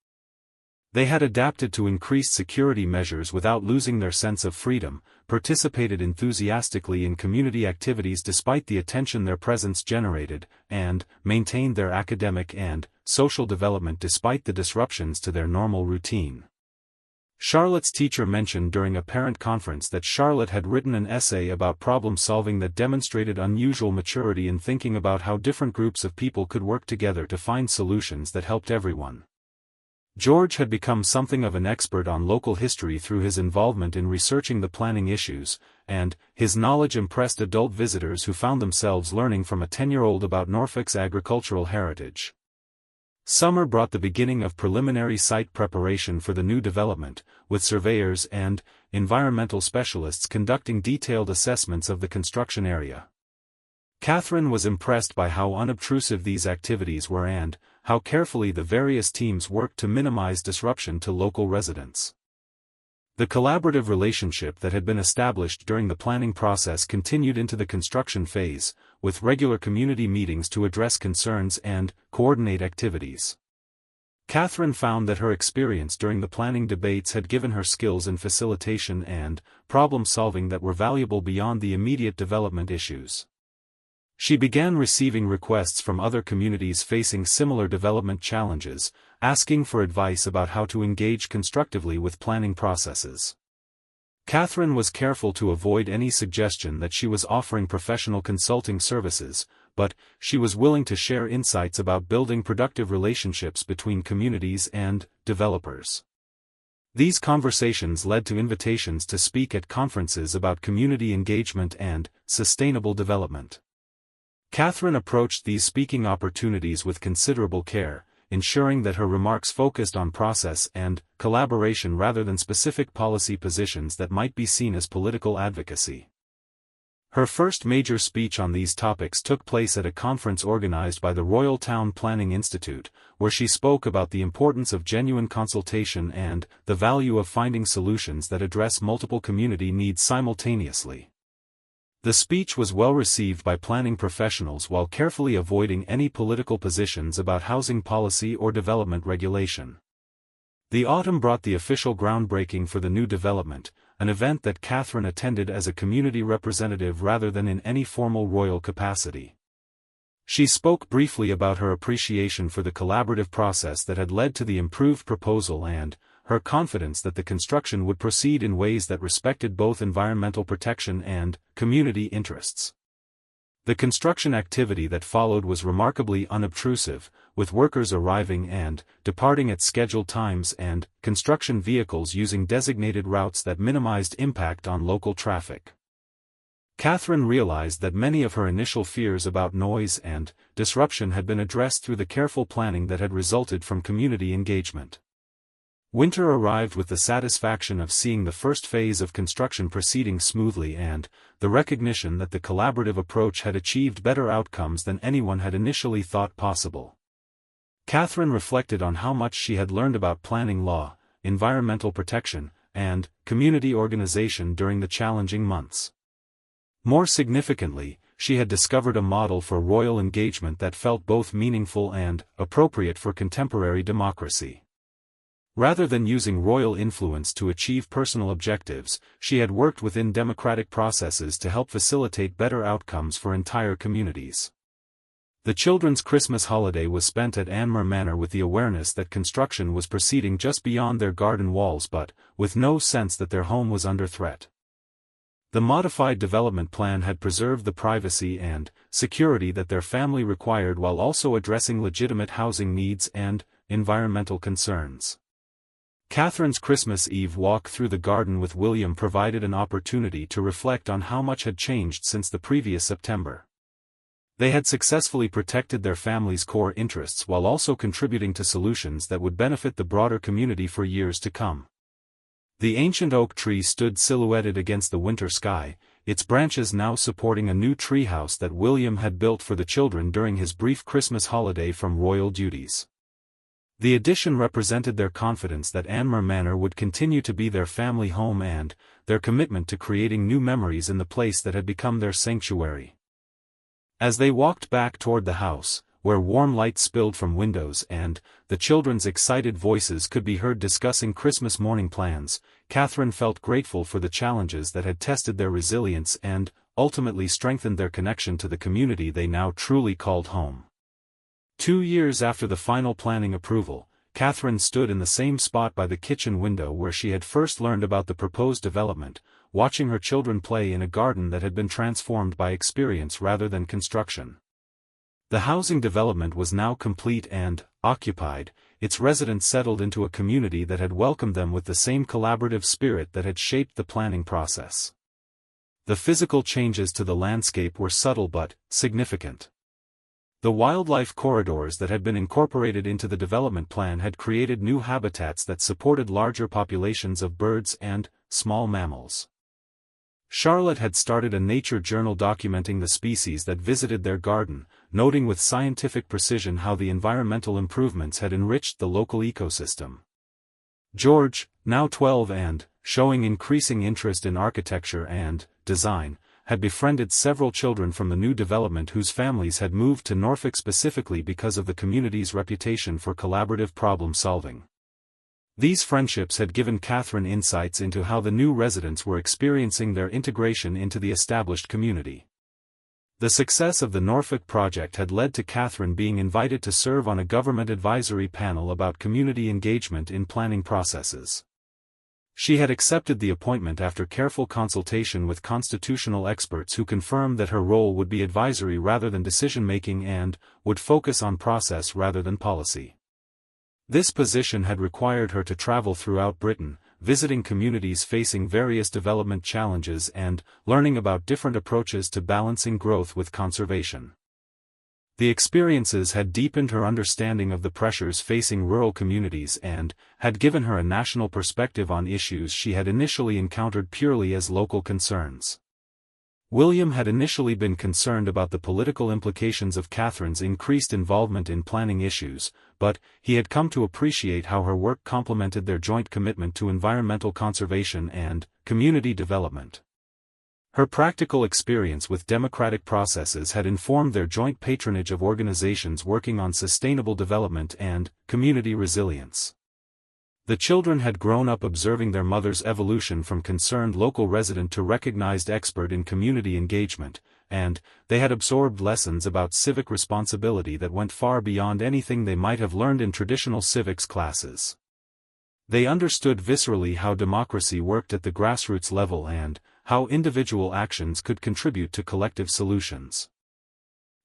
They had adapted to increased security measures without losing their sense of freedom, participated enthusiastically in community activities despite the attention their presence generated, and maintained their academic and social development despite the disruptions to their normal routine. Charlotte's teacher mentioned during a parent conference that Charlotte had written an essay about problem solving that demonstrated unusual maturity in thinking about how different groups of people could work together to find solutions that helped everyone. George had become something of an expert on local history through his involvement in researching the planning issues, and his knowledge impressed adult visitors who found themselves learning from a 10-year-old about Norfolk's agricultural heritage. Summer brought the beginning of preliminary site preparation for the new development, with surveyors and environmental specialists conducting detailed assessments of the construction area. Catherine was impressed by how unobtrusive these activities were and how carefully the various teams worked to minimize disruption to local residents. The collaborative relationship that had been established during the planning process continued into the construction phase, with regular community meetings to address concerns and coordinate activities. Catherine found that her experience during the planning debates had given her skills in facilitation and problem-solving that were valuable beyond the immediate development issues. She began receiving requests from other communities facing similar development challenges, asking for advice about how to engage constructively with planning processes. Catherine was careful to avoid any suggestion that she was offering professional consulting services, but she was willing to share insights about building productive relationships between communities and developers. These conversations led to invitations to speak at conferences about community engagement and sustainable development. Catherine approached these speaking opportunities with considerable care, ensuring that her remarks focused on process and collaboration rather than specific policy positions that might be seen as political advocacy. Her first major speech on these topics took place at a conference organized by the Royal Town Planning Institute, where she spoke about the importance of genuine consultation and the value of finding solutions that address multiple community needs simultaneously. The speech was well received by planning professionals while carefully avoiding any political positions about housing policy or development regulation. The autumn brought the official groundbreaking for the new development, an event that Catherine attended as a community representative rather than in any formal royal capacity. She spoke briefly about her appreciation for the collaborative process that had led to the improved proposal and her confidence that the construction would proceed in ways that respected both environmental protection and community interests. The construction activity that followed was remarkably unobtrusive, with workers arriving and departing at scheduled times and construction vehicles using designated routes that minimized impact on local traffic. Catherine realized that many of her initial fears about noise and disruption had been addressed through the careful planning that had resulted from community engagement. Winter arrived with the satisfaction of seeing the first phase of construction proceeding smoothly and the recognition that the collaborative approach had achieved better outcomes than anyone had initially thought possible. Catherine reflected on how much she had learned about planning law, environmental protection, and community organization during the challenging months. More significantly, she had discovered a model for royal engagement that felt both meaningful and appropriate for contemporary democracy. Rather than using royal influence to achieve personal objectives, she had worked within democratic processes to help facilitate better outcomes for entire communities. The children's Christmas holiday was spent at Anmer Manor with the awareness that construction was proceeding just beyond their garden walls but with no sense that their home was under threat. The modified development plan had preserved the privacy and security that their family required while also addressing legitimate housing needs and environmental concerns. Catherine's Christmas Eve walk through the garden with William provided an opportunity to reflect on how much had changed since the previous September. They had successfully protected their family's core interests while also contributing to solutions that would benefit the broader community for years to come. The ancient oak tree stood silhouetted against the winter sky, its branches now supporting a new treehouse that William had built for the children during his brief Christmas holiday from royal duties. The addition represented their confidence that Anmer Manor would continue to be their family home and their commitment to creating new memories in the place that had become their sanctuary. As they walked back toward the house, where warm light spilled from windows and the children's excited voices could be heard discussing Christmas morning plans, Catherine felt grateful for the challenges that had tested their resilience and ultimately strengthened their connection to the community they now truly called home. 2 years after the final planning approval, Catherine stood in the same spot by the kitchen window where she had first learned about the proposed development, watching her children play in a garden that had been transformed by experience rather than construction. The housing development was now complete and occupied, its residents settled into a community that had welcomed them with the same collaborative spirit that had shaped the planning process. The physical changes to the landscape were subtle but significant. The wildlife corridors that had been incorporated into the development plan had created new habitats that supported larger populations of birds and small mammals. Charlotte had started a nature journal documenting the species that visited their garden, noting with scientific precision how the environmental improvements had enriched the local ecosystem. George, now 12 and showing increasing interest in architecture and design, had befriended several children from the new development whose families had moved to Norfolk specifically because of the community's reputation for collaborative problem-solving. These friendships had given Catherine insights into how the new residents were experiencing their integration into the established community. The success of the Norfolk project had led to Catherine being invited to serve on a government advisory panel about community engagement in planning processes. She had accepted the appointment after careful consultation with constitutional experts who confirmed that her role would be advisory rather than decision-making and would focus on process rather than policy. This position had required her to travel throughout Britain, visiting communities facing various development challenges and learning about different approaches to balancing growth with conservation. The experiences had deepened her understanding of the pressures facing rural communities and had given her a national perspective on issues she had initially encountered purely as local concerns. William had initially been concerned about the political implications of Catherine's increased involvement in planning issues, but he had come to appreciate how her work complemented their joint commitment to environmental conservation and community development. Her practical experience with democratic processes had informed their joint patronage of organizations working on sustainable development and community resilience. The children had grown up observing their mother's evolution from concerned local resident to recognized expert in community engagement, and they had absorbed lessons about civic responsibility that went far beyond anything they might have learned in traditional civics classes. They understood viscerally how democracy worked at the grassroots level and how individual actions could contribute to collective solutions.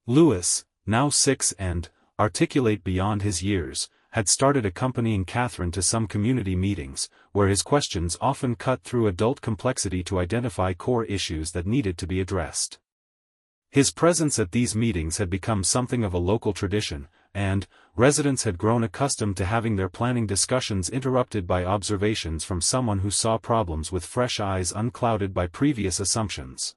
Louis, now 6 and articulate beyond his years, had started accompanying Catherine to some community meetings, where his questions often cut through adult complexity to identify core issues that needed to be addressed. His presence at these meetings had become something of a local tradition, and residents had grown accustomed to having their planning discussions interrupted by observations from someone who saw problems with fresh eyes unclouded by previous assumptions.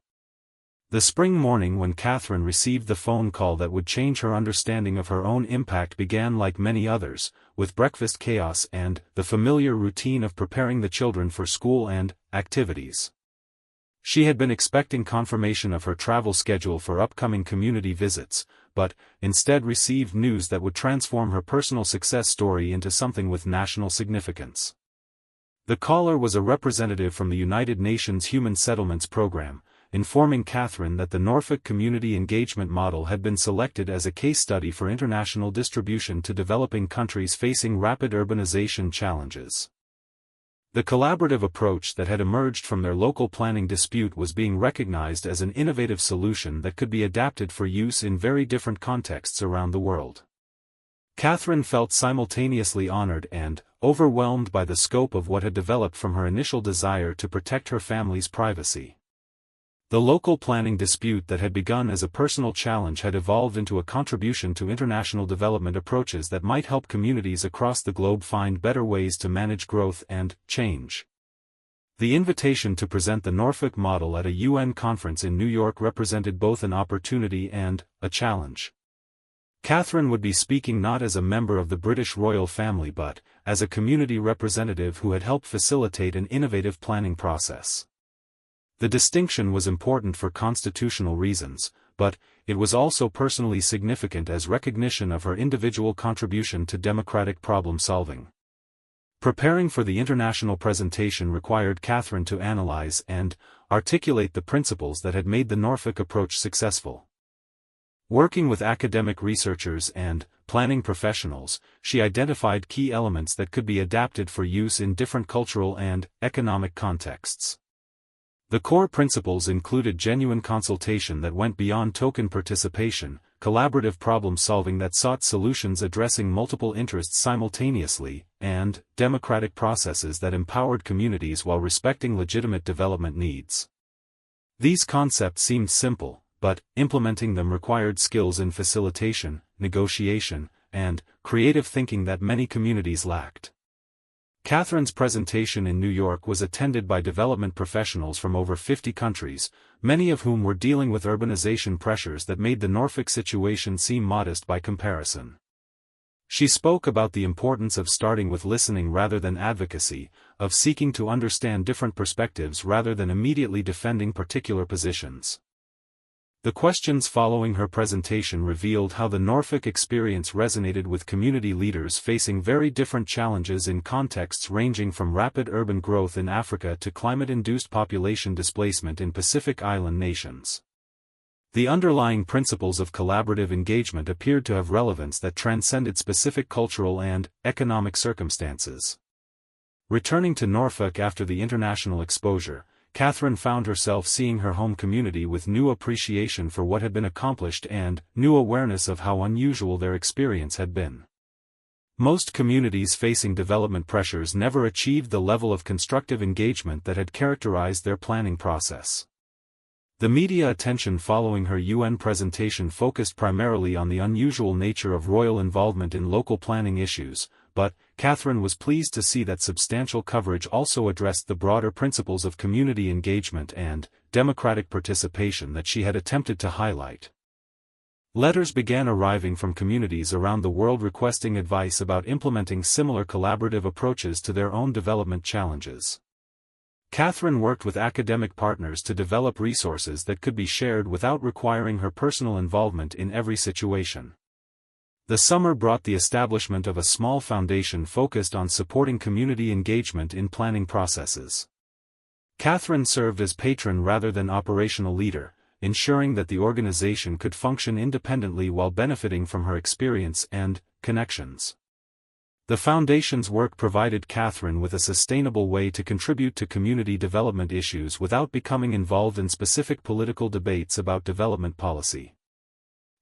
The spring morning when Catherine received the phone call that would change her understanding of her own impact began like many others, with breakfast chaos and the familiar routine of preparing the children for school and activities. She had been expecting confirmation of her travel schedule for upcoming community visits, but instead received news that would transform her personal success story into something with national significance. The caller was a representative from the United Nations Human Settlements Program, informing Catherine that the Norfolk Community Engagement Model had been selected as a case study for international distribution to developing countries facing rapid urbanization challenges. The collaborative approach that had emerged from their local planning dispute was being recognized as an innovative solution that could be adapted for use in very different contexts around the world. Catherine felt simultaneously honored and overwhelmed by the scope of what had developed from her initial desire to protect her family's privacy. The local planning dispute that had begun as a personal challenge had evolved into a contribution to international development approaches that might help communities across the globe find better ways to manage growth and change. The invitation to present the Norfolk model at a UN conference in New York represented both an opportunity and a challenge. Catherine would be speaking not as a member of the British royal family but as a community representative who had helped facilitate an innovative planning process. The distinction was important for constitutional reasons, but it was also personally significant as recognition of her individual contribution to democratic problem-solving. Preparing for the international presentation required Catherine to analyze and articulate the principles that had made the Norfolk approach successful. Working with academic researchers and planning professionals, she identified key elements that could be adapted for use in different cultural and economic contexts. The core principles included genuine consultation that went beyond token participation, collaborative problem-solving that sought solutions addressing multiple interests simultaneously, and democratic processes that empowered communities while respecting legitimate development needs. These concepts seemed simple, but implementing them required skills in facilitation, negotiation, and creative thinking that many communities lacked. Catherine's presentation in New York was attended by development professionals from over 50 countries, many of whom were dealing with urbanization pressures that made the Norfolk situation seem modest by comparison. She spoke about the importance of starting with listening rather than advocacy, of seeking to understand different perspectives rather than immediately defending particular positions. The questions following her presentation revealed how the Norfolk experience resonated with community leaders facing very different challenges in contexts ranging from rapid urban growth in Africa to climate-induced population displacement in Pacific Island nations. The underlying principles of collaborative engagement appeared to have relevance that transcended specific cultural and economic circumstances. Returning to Norfolk after the international exposure, Catherine found herself seeing her home community with new appreciation for what had been accomplished and new awareness of how unusual their experience had been. Most communities facing development pressures never achieved the level of constructive engagement that had characterized their planning process. The media attention following her UN presentation focused primarily on the unusual nature of royal involvement in local planning issues, but Catherine was pleased to see that substantial coverage also addressed the broader principles of community engagement and democratic participation that she had attempted to highlight. Letters began arriving from communities around the world requesting advice about implementing similar collaborative approaches to their own development challenges. Catherine worked with academic partners to develop resources that could be shared without requiring her personal involvement in every situation. The summer brought the establishment of a small foundation focused on supporting community engagement in planning processes. Catherine served as patron rather than operational leader, ensuring that the organization could function independently while benefiting from her experience and connections. The Foundation's work provided Catherine with a sustainable way to contribute to community development issues without becoming involved in specific political debates about development policy.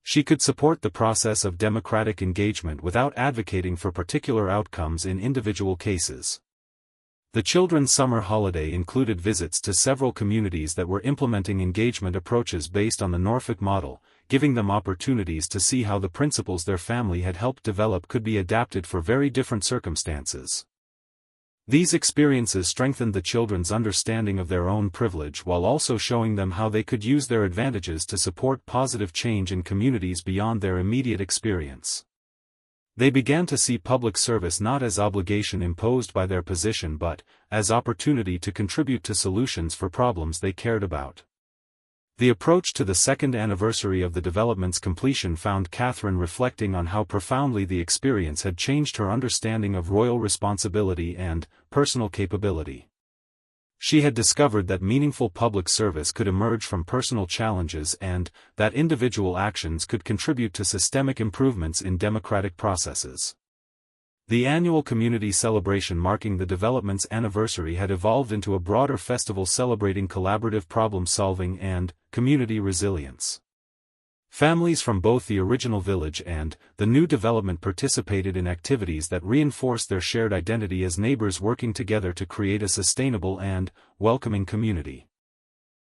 She could support the process of democratic engagement without advocating for particular outcomes in individual cases. The children's summer holiday included visits to several communities that were implementing engagement approaches based on the Norfolk model, giving them opportunities to see how the principles their family had helped develop could be adapted for very different circumstances. These experiences strengthened the children's understanding of their own privilege while also showing them how they could use their advantages to support positive change in communities beyond their immediate experience. They began to see public service not as obligation imposed by their position but as opportunity to contribute to solutions for problems they cared about. The approach to the second anniversary of the development's completion found Catherine reflecting on how profoundly the experience had changed her understanding of royal responsibility and personal capability. She had discovered that meaningful public service could emerge from personal challenges and that individual actions could contribute to systemic improvements in democratic processes. The annual community celebration marking the development's anniversary had evolved into a broader festival celebrating collaborative problem-solving and community resilience. Families from both the original village and the new development participated in activities that reinforced their shared identity as neighbors working together to create a sustainable and welcoming community.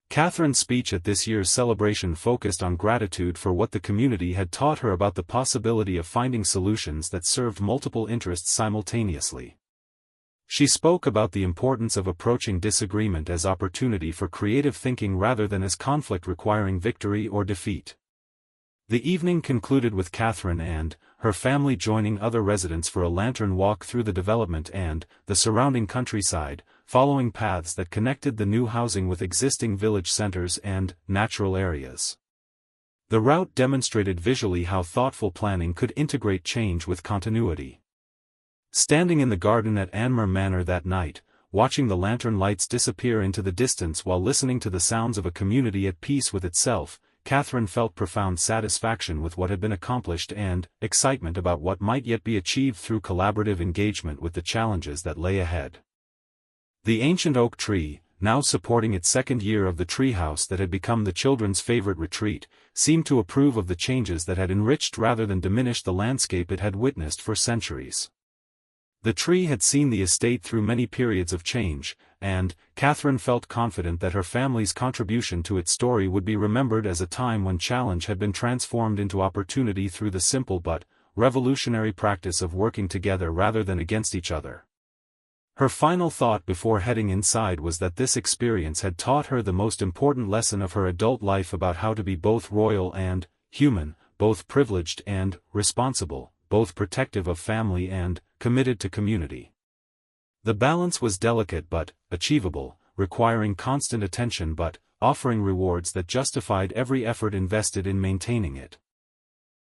Catherine's speech at this year's celebration focused on gratitude for what the community had taught her about the possibility of finding solutions that served multiple interests simultaneously. She spoke about the importance of approaching disagreement as opportunity for creative thinking rather than as conflict requiring victory or defeat. The evening concluded with Catherine and her family joining other residents for a lantern walk through the development and the surrounding countryside, following paths that connected the new housing with existing village centers and natural areas. The route demonstrated visually how thoughtful planning could integrate change with continuity. Standing in the garden at Anmer Manor that night, watching the lantern lights disappear into the distance while listening to the sounds of a community at peace with itself, Catherine felt profound satisfaction with what had been accomplished and excitement about what might yet be achieved through collaborative engagement with the challenges that lay ahead. The ancient oak tree, now supporting its second year of the treehouse that had become the children's favorite retreat, seemed to approve of the changes that had enriched rather than diminished the landscape it had witnessed for centuries. The tree had seen the estate through many periods of change, and Catherine felt confident that her family's contribution to its story would be remembered as a time when challenge had been transformed into opportunity through the simple but revolutionary practice of working together rather than against each other. Her final thought before heading inside was that this experience had taught her the most important lesson of her adult life about how to be both royal and human, both privileged and responsible, both protective of family and committed to community. The balance was delicate but achievable, requiring constant attention but offering rewards that justified every effort invested in maintaining it.